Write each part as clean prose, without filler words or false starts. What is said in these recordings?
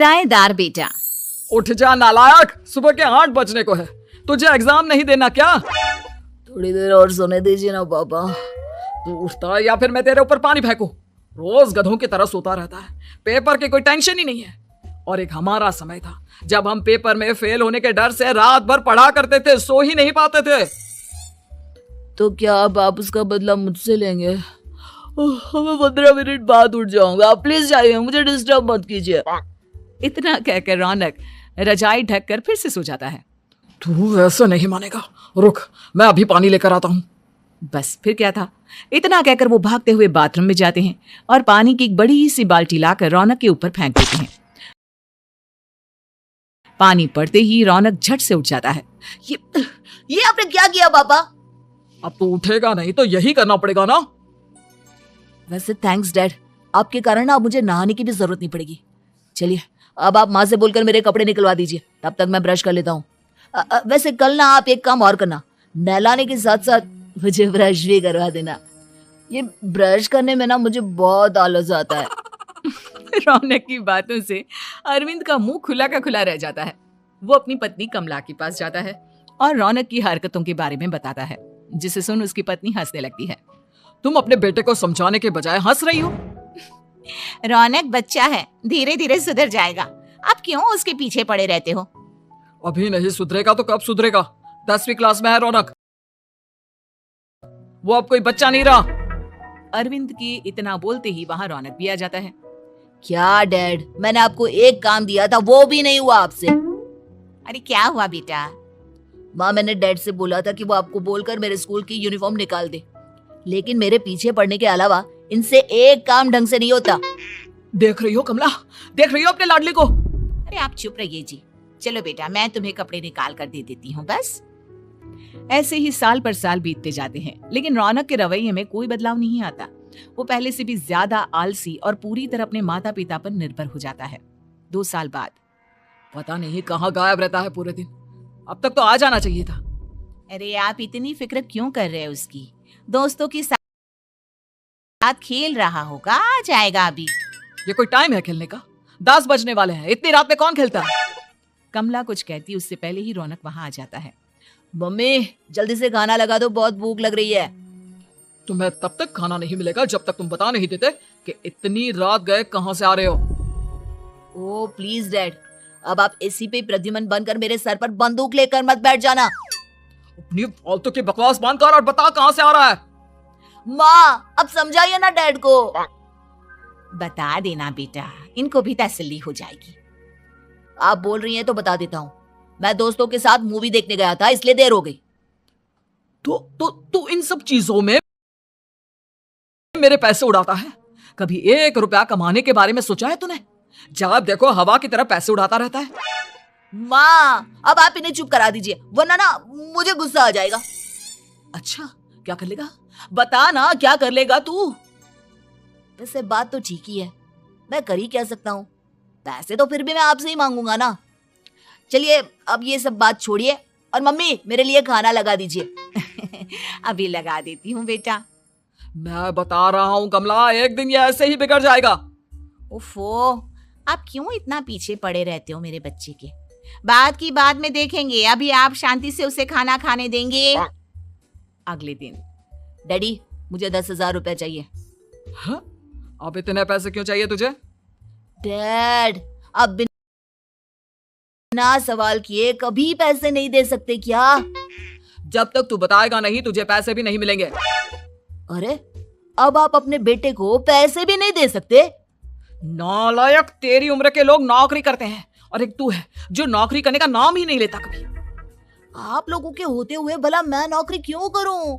किराएदार बेटा। उठ जा नालायक, सुबह के 8 बजने को है, तुझे एग्जाम नहीं देना क्या? थोड़ी देर और सोने दीजिए ना पापा। तू उठता है या फिर मैं तेरे ऊपर पानी फेंकूं? रोज गधों की तरह सोता रहता है, पेपर की कोई टेंशन ही नहीं है। और एक हमारा समय था जब हम पेपर में फेल होने के डर से रात भर पढ़ा करते थे, सो ही नहीं पाते थे। तो क्या आप उसका बदला मुझसे लेंगे? मैं 15 मिनट बाद उठ जाऊंगा, आप प्लीज जाइए, मुझे डिस्टर्ब मत कीजिए। इतना कहकर रौनक रजाई ढककर फिर से सो जाता है। तू ऐसा नहीं मानेगा, रुक मैं अभी पानी लेकर आता हूँ। बस फिर क्या था, इतना कहकर वो भागते हुए बाथरूम में जाते हैं और पानी की एक बड़ी सी बाल्टी लाकर रौनक के ऊपर फेंक देते हैं। पानी पड़ते ही रौनक झट से उठ जाता है। ये आपने क्या किया पापा? अब तू उठेगा नहीं तो यही करना पड़ेगा ना। वैसे थैंक्स डैड, आपके कारण ना अब मुझे नहाने की भी जरूरत नहीं पड़ेगी। चलिए अब आप माँ से बोलकर मेरे कपड़े निकलवा दीजिए, तब तक मैं ब्रश कर लेता हूँ। वैसे कल ना आप एक काम और करना, नहलाने के साथ साथ मुझे ब्रश भी करवा देना। ये ब्रश करने में ना मुझे बहुत आलस आता है। रौनक की बातों से अरविंद का मुंह खुला का खुला रह जाता है। वो अपनी पत्नी कमला के पास जाता है और रौनक की हरकतों के बारे में बताता है, जिसे सुन उसकी पत्नी हंसने लगती है। तुम अपने बेटे को समझाने के बजाय हंस रही हो। रौनक बच्चा है, धीरे धीरे सुधर जाएगा, आप क्यों उसके पीछे पड़े रहते हो? अभी नहीं सुधरेगा तो कब सुधरेगा? 10वीं क्लास में है रौनक, वो अब कोई बच्चा नहीं रहा। अरविंद के इतना बोलते ही वहां रौनक भी आ जाता है। क्या डैड, मैंने आपको एक काम दिया था, वो भी नहीं हुआ आपसे। अरे क्या हुआ बेटा? माँ, मैंने डैड से बोला था कि वो आपको बोलकर मेरे स्कूल की यूनिफॉर्म निकाल दे, लेकिन मेरे पीछे पड़ने के अलावा इनसे एक काम ढंग से नहीं होता। देख रही हो कमला, देख रही हो अपने लाडली को? अरे आप चुप रहिए जी। चलो बेटा, मैं तुम्हें कपड़े निकाल कर दे देती हूँ बस। ऐसे ही साल पर साल बीतते जाते हैं, लेकिन रौनक के रवैये में कोई बदलाव नहीं आता। वो पहले से भी ज्यादा आलसी और पूरी तरह अपने माता पिता पर निर्भर हो जाता है। 2 साल बाद पता नहीं कहाँ गायब रहता है पूरे दिन, अब तक तो आ जाना चाहिए था। अरे आप इतनी फिक्र क्यों कर रहे हो उसकी? दोस्तों के साथ खेल रहा होगा, आ जाएगा अभी। ये कोई टाइम है खेलने का? 10 बजने वाले हैं, इतनी रात में कौन खेलता है? कमला कुछ कहती उससे पहले ही रौनक वहां आ जाता है। मम्मी जल्दी से खाना लगा दो, बहुत भूख लग रही है। तुम्हें तब तक खाना नहीं मिलेगा जब तक तुम बता नहीं देते कि इतनी रात गए कहां से आ रहे हो। ओ प्लीज डैड, अब आप एसी पे प्रद्युमन बनकर मेरे सर पर बंदूक लेकर मत बैठ जाना। अपनी फालतू की बकवास बंद कर और बता कहां से आ रहा है। माँ अब समझाइए ना डैड को। बता देना बेटा, इनको भी तसल्ली हो जाएगी। आप बोल रही हैं तो बता देता हूँ, मैं दोस्तों के साथ मूवी देखने गया था, इसलिए देर हो गई। तो इन सब चीजों में मेरे पैसे उड़ाता है? कभी 1 रुपया कमाने के बारे में सोचा है तूने? जब देखो हवा की तरह पैसे उड़ाता रहता है। माँ अब आप इन्हें चुप करा दीजिए, वरना ना मुझे गुस्सा आ जाएगा। अच्छा क्या कर लेगा? बता ना, क्या कर लेगा तू? वैसे बात तो ठीक ही है, मैं कर ही क्या सकता हूँ, पैसे तो फिर भी मैं आपसे ही मांगूंगा ना। चलिए अब ये सब बात छोड़िए और मम्मी मेरे लिए खाना लगा दीजिए। अभी लगा देती हूँ बेटा। मैं बता रहा हूँ कमला, एक दिन ये ऐसे ही बिगड़ जाएगा। उफो, आप क्यों इतना पीछे पड़े रहते हो मेरे बच्चे के? बात की बाद में देखेंगे, अभी आप शांति से उसे खाना खाने देंगे। अगले दिन डैडी मुझे 10,000 रुपए चाहिए। हाँ? अब इतने पैसे क्यों चाहिए तुझे? डैड अब बिना सवाल किए कभी पैसे नहीं दे सकते क्या? जब तक तू बताएगा नहीं तुझे पैसे भी नहीं मिलेंगे। अरे अब आप अपने बेटे को पैसे भी नहीं दे सकते? नालायक, तेरी उम्र के लोग नौकरी करते हैं और एक तू है जो नौकरी करने का नाम ही नहीं लेता कभी। आप लोगों के होते हुए भला मैं नौकरी क्यों करूं?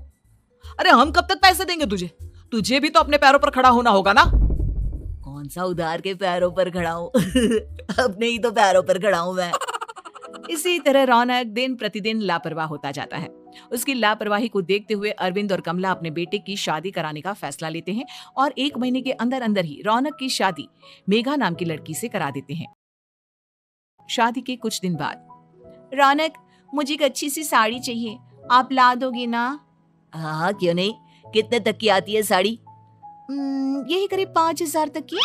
अरे हम कब तक पैसे देंगे तुझे? तुझे भी तो अपने पैरों पर खड़ा होना होगा ना। कौन सा उधार के पैरों पर खड़ा हूं? अपने ही तो पैरों पर खड़ा हूं मैं। इसी तरह रौनक दिन प्रतिदिन लापरवाह होता जाता है। उसकी लापरवाही को देखते हुए अरविंद और कमला अपने बेटे की शादी कराने का फैसला लेते हैं और 1 महीने के अंदर अंदर ही रौनक की शादी मेघा नाम की लड़की से करा देते हैं। शादी के कुछ दिन बाद, रौनक मुझे एक अच्छी सी साड़ी चाहिए, आप ला दोगे ना? हाँ क्यों नहीं, कितने तक की आती है साड़ी? यही करीब 5,000 तक की।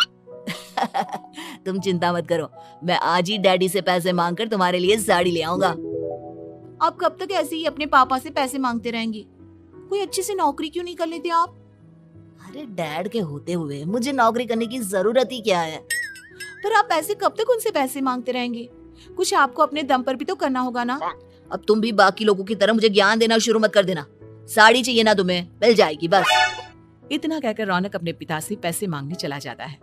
तुम चिंता मत करो, मैं आज ही डैडी से पैसे मांगकर तुम्हारे लिए साड़ी ले आऊंगा। आप कब तक ऐसे ही अपने पापा से पैसे मांगते रहेंगे? कोई अच्छी सी नौकरी क्यों नहीं कर लेते आप? अरे डैड के होते हुए मुझे नौकरी करने की जरूरत ही क्या है? पर आप ऐसे कब तक उनसे पैसे मांगते रहेंगे? कुछ आपको अपने दम पर भी तो करना होगा ना। अब तुम भी बाकी लोगों की तरह मुझे ज्ञान देना शुरू मत कर देना। साड़ी चाहिए ना तुम्हें, मिल जाएगी बस। इतना कहकर रौनक अपने पिता से पैसे मांगने चला जाता है।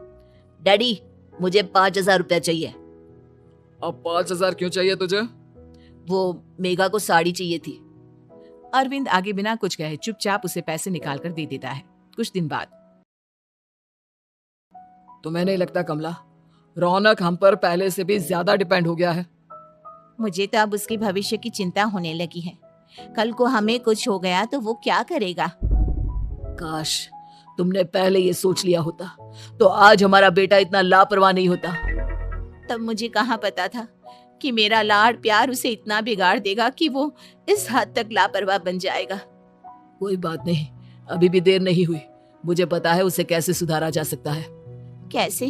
डैडी, मुझे 5,000 रुपया चाहिए। अब 5,000 क्यों चाहिए तुझे? वो मेघा को साड़ी चाहिए थी। अरविंद आगे बिना कुछ कहे चुपचाप उसे पैसे निकाल कर दे देता है। कुछ दिन बाद तुम्हें नहीं लगता कमला, रौनक हम पर पहले से भी ज्यादा डिपेंड हो गया है? मुझे तो अब उसके भविष्य की चिंता होने लगी है। कल को हमें कुछ हो गया तो वो क्या करेगा? काश तुमने पहले ये सोच लिया होता तो आज हमारा बेटा इतना लापरवाह नहीं होता। तब मुझे कहाँ पता था कि मेरा लाड़ प्यार उसे इतना बिगाड़ देगा कि वो इस हद तक लापरवाह बन जाएगा। कोई बात नहीं, अभी भी देर नहीं हुई। मुझे पता है उसे कैसे सुधारा जा सकता है। कैसे?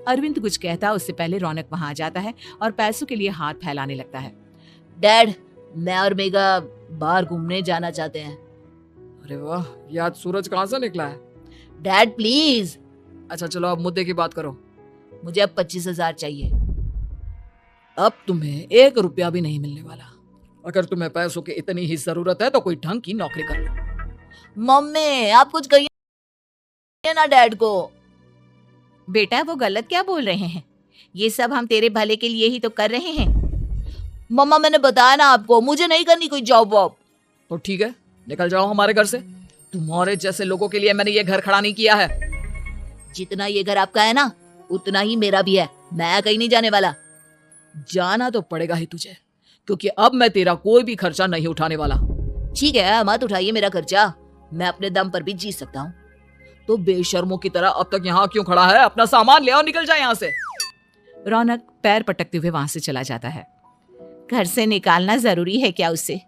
अरविंद कुछ कहता उससे पहले रौनक वहां आ जाता है और पैसों के लिए हाथ फैलाने लगता है। डैड, मैं और मेघा बाहर घूमने जाना चाहते हैं। अरे वाह, ये आज सूरज कहाँ से निकला है? Dad please. अच्छा चलो अब मुद्दे की बात करो। मुझे अब 25,000 चाहिए। अब तुम्हें 1 रुपया भी नहीं मिलने वाला। अगर तुम्हें पैसों की इतनी ही जरूरत है तो कोई ढंग की नौकरी कर लो। मम्मी, आप कुछ कहिए ना डैड को। बेटा, वो गलत क्या बोल रहे हैं? ये सब हम तेरे भले के लिए ही तो कर रहे हैं। मम्मा, मैंने बताया ना आपको, मुझे नहीं करनी कोई जॉब वॉब। तो ठीक है, निकल जाओ हमारे घर से। तुम्हारे जैसे लोगों के लिए मैंने ये घर खड़ा नहीं किया है। जितना ये घर आपका है ना, उतना ही मेरा भी है। मैं कहीं नहीं जाने वाला। जाना तो पड़ेगा ही तुझे, क्योंकि अब मैं तेरा कोई भी खर्चा नहीं उठाने वाला। ठीक है, मत उठाइए मेरा खर्चा, मैं अपने दम पर भी जी सकता हूँ। तो बेशर्मों की तरह अब तक यहाँ क्यों खड़ा है? अपना सामान ले आओ, निकल जाए यहाँ से। रौनक पैर पटकते हुए वहां से चला जाता है। घर से निकालना जरूरी है क्या उसे?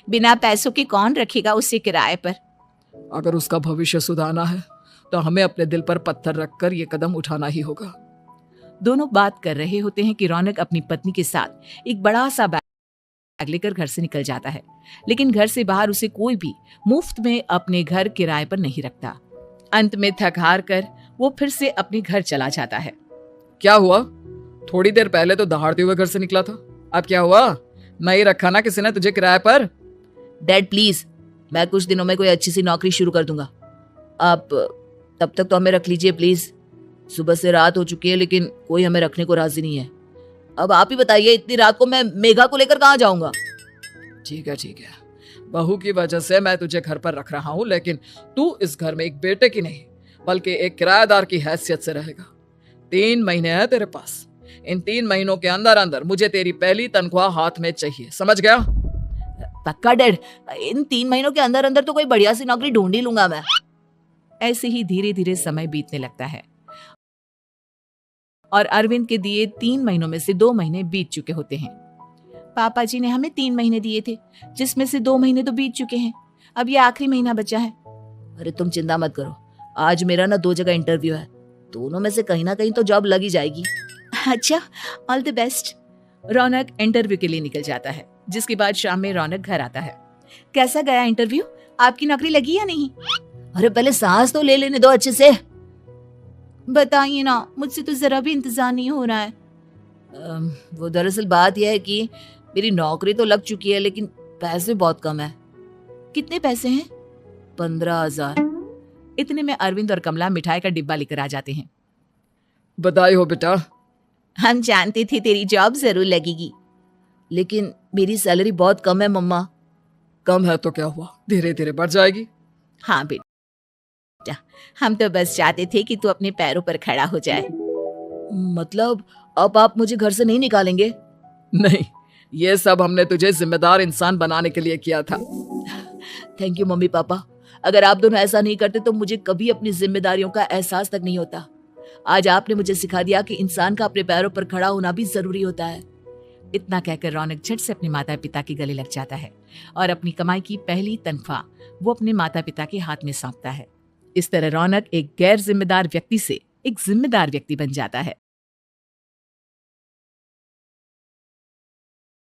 बिना पैसों के कौन रखेगा उसे किराए पर? अगर उसका भविष्य सुधारना है तो हमें अपने दिल पर पत्थर रखकर ये कदम उठाना ही होगा। दोनों बात कर रहे होते हैं कि रौनक अपनी पत्नी के साथ एक बड़ा सा बैग लेकर घर से निकल जाता है, लेकिन घर से बाहर उसे कोई भी मुफ्त में अपने घर किराए पर नहीं रखता। अंत में थक हार कर वो फिर से अपने घर चला जाता है। क्या हुआ? थोड़ी देर पहले तो दहाड़ते हुए घर से निकला था, अब क्या हुआ? नहीं रखा ना किसी ने तुझे किराए पर? डैड प्लीज, मैं कुछ दिनों में कोई अच्छी सी नौकरी शुरू कर दूंगा। आप तब तक तो हमें रख लीजिए प्लीज। सुबह से रात हो चुकी है लेकिन कोई हमें रखने को राजी नहीं है। अब आप ही बताइए, इतनी रात को मैं मेघा को लेकर कहाँ जाऊंगा? ठीक है, बहू की वजह से मैं तुझे घर पर रख रहा हूँ, लेकिन तू इस घर में एक बेटे की नहीं बल्कि एक किराएदार की हैसियत से रहेगा। 3 महीने हैं तेरे पास। इन 3 महीनों के अंदर अंदर मुझे तेरी पहली तनख्वाह हाथ में चाहिए, समझ गया? पक्का डैड, इन 3 महीनों के अंदर अंदर तो कोई बढ़िया सी नौकरी ढूंढ ही लूंगा मैं। ऐसे ही धीरे धीरे समय बीतने लगता है और अरविंद के दिए 3 महीनों में से 2 महीने बीत चुके होते हैं। पापा जी ने हमें 3 महीने दिए थे, जिसमें से 2 महीने तो बीत चुके हैं। अब ये आखिरी महीना बचा है। अरे तुम चिंता मत करो, आज मेरा ना 2 जगह इंटरव्यू है, दोनों में से कहीं ना कहीं तो जॉब लग ही जाएगी। अच्छा, all the best. Raunak interview के लिए निकल जाता है, जिसके बाद शाम में रौनक घर आता है। कैसा गया इंटरव्यू? आपकी नौकरी लगी या नहीं? अरे पहले सांस तो ले लेने दो अच्छे से। बताइए ना, मुझसे तो जरा भी इंतजार नहीं हो रहा है। वो दरअसल बात यह है कि मेरी नौकरी तो लग चुकी है लेकिन पैसे बहुत कम है। कितने पैसे हैं? 15,000। इतने में अरविंद और कमला मिठाई का डिब्बा लेकर आ जाते हैं। बधाई हो बेटा। हम जानते थे तेरी जॉब जरूर लगेगी। लेकिन मेरी सैलरी बहुत कम है मम्मा। कम है तो क्या हुआ, धीरे धीरे बढ़ जाएगी। हाँ बेटा, हम तो बस चाहते थे कि तू अपने पैरों पर खड़ा हो जाए। मतलब अब आप मुझे घर से नहीं निकालेंगे? नहीं, ये सब हमने तुझे जिम्मेदार इंसान बनाने के लिए किया था। थैंक यू मम्मी पापा, अगर आप दोनों ऐसा नहीं करते तो मुझे कभी अपनी जिम्मेदारियों का एहसास तक नहीं होता। आज आपने मुझे सिखा दिया कि इंसान का अपने पैरों पर खड़ा होना भी जरूरी होता है। इतना कहकर रौनक झट से अपने माता पिता के गले लग जाता है और अपनी कमाई की पहली तनख्वाह वो अपने माता पिता के हाथ में सौंपता है। इस तरह रौनक एक गैर जिम्मेदार व्यक्ति से एक जिम्मेदार व्यक्ति बन जाता है।